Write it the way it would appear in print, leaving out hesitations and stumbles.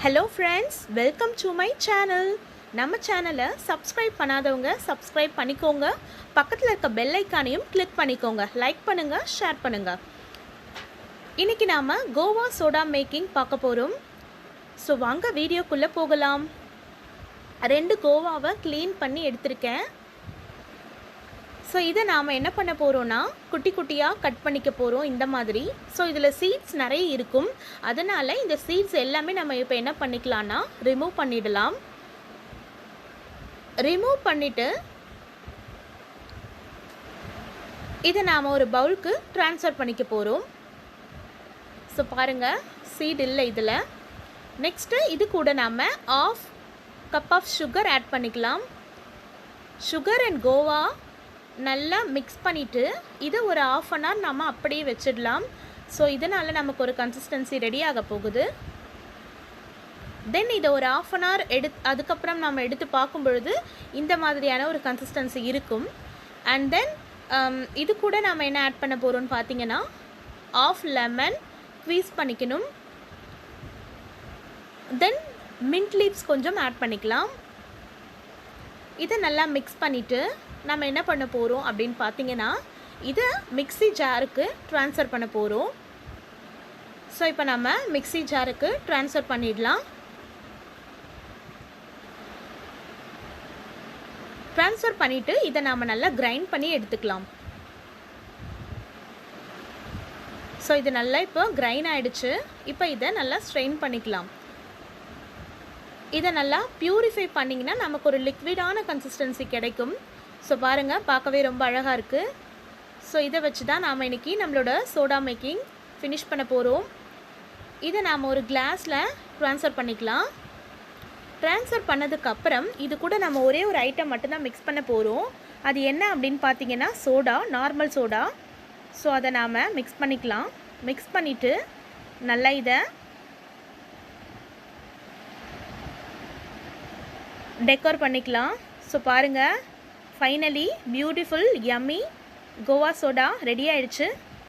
Hello friends, welcome to my channel. நம்ம சேனலை subscribe பண்ணாதவங்க சப்ஸ்கிரைப் பண்ணிக்கோங்க. பக்கத்தில் இருக்க பெல் ஐக்கானையும் கிளிக் பண்ணிக்கோங்க. லைக் பண்ணுங்க, ஷேர் பண்ணுங்க. இன்னைக்கு நாம கோவா சோடா மேக்கிங் பார்க்க போறோம். ஸோ வாங்க வீடியோக்குள்ளே போகலாம். 2 கோவாவை க்ளீன் பண்ணி எடுத்திருக்கேன். ஸோ இதை நாம் என்ன பண்ண போகிறோன்னா குட்டி குட்டியாக கட் பண்ணிக்க போகிறோம் இந்த மாதிரி. ஸோ இதில் சீட்ஸ் நிறைய இருக்கும், அதனால் இந்த சீட்ஸ் எல்லாமே நம்ம இப்போ என்ன பண்ணிக்கலாம்னா ரிமூவ் பண்ணிடலாம். ரிமூவ் பண்ணிவிட்டு இதை நாம் ஒரு பவுலுக்கு ட்ரான்ஸ்ஃபர் பண்ணிக்க போகிறோம். ஸோ பாருங்கள், சீட் இல்லை இதில். நெக்ஸ்ட்டு இது கூட நாம் 1/2 கப் ஆஃப் சுகர் ஆட் பண்ணிக்கலாம். சுகர் அண்ட் கோவா நல்லா மிக்ஸ் பண்ணிவிட்டு இதை ஒரு 1/2 அன் ஹவர் நம்ம அப்படியே வச்சிடலாம். ஸோ இதனால் நமக்கு ஒரு கன்சிஸ்டன்சி ரெடி ஆக போகுது. தென் இதை ஒரு 1/2 அன் ஹவர் அதுக்கப்புறம் நம்ம எடுத்து பார்க்கும் பொழுது இந்த மாதிரியான ஒரு கன்சிஸ்டன்சி இருக்கும். அண்ட் தென் இது கூட நம்ம என்ன ஆட் பண்ண போகிறோம்னு பார்த்தீங்கன்னா 1/2 லெமன் ஸ்க்வீஸ் பண்ணிக்கணும். தென் மின்ட் லீவ்ஸ் கொஞ்சம் ஆட் பண்ணிக்கலாம். இதை நல்லா மிக்ஸ் பண்ணிவிட்டு நம்ம என்ன பண்ண போகிறோம் அப்படின்னு பார்த்தீங்கன்னா இதை மிக்ஸி ஜாருக்கு ட்ரான்ஸ்ஃபர் பண்ண போகிறோம். ஸோ இப்போ நம்ம மிக்ஸி ஜாருக்கு ட்ரான்ஸ்ஃபர் பண்ணிடலாம். ட்ரான்ஸ்ஃபர் பண்ணிவிட்டு இதை நாம் நல்லா கிரைண்ட் பண்ணி எடுத்துக்கலாம். ஸோ இது நல்லா இப்போ கிரைண்ட் ஆகிடுச்சு. இப்போ இதை நல்லா ஸ்ட்ரெயின் பண்ணிக்கலாம். இதை நல்லா ப்யூரிஃபை பண்ணிங்கன்னா நமக்கு ஒரு லிக்விடான கன்சிஸ்டன்சி கிடைக்கும். ஸோ பாருங்கள், பார்க்கவே ரொம்ப அழகாக இருக்குது. ஸோ இதை வச்சு தான் நாம் இன்றைக்கி நம்மளோட சோடா மேக்கிங் ஃபினிஷ் பண்ண போகிறோம். இதை நாம் ஒரு கிளாஸில் ட்ரான்ஸ்ஃபர் பண்ணிக்கலாம். ட்ரான்ஸ்ஃபர் பண்ணதுக்கப்புறம் இது கூட நம்ம ஒரே ஒரு ஐட்டம் மட்டும்தான் மிக்ஸ் பண்ண போகிறோம். அது என்ன அப்படின்னு பார்த்தீங்கன்னா சோடா, நார்மல் சோடா. ஸோ அதை நாம் மிக்ஸ் பண்ணிக்கலாம். மிக்ஸ் பண்ணிவிட்டு நல்லா இதை டெக்கோர் பண்ணிக்கலாம். ஸோ பாருங்கள், finally beautiful yummy Goa soda ready ஆயிடுச்சு.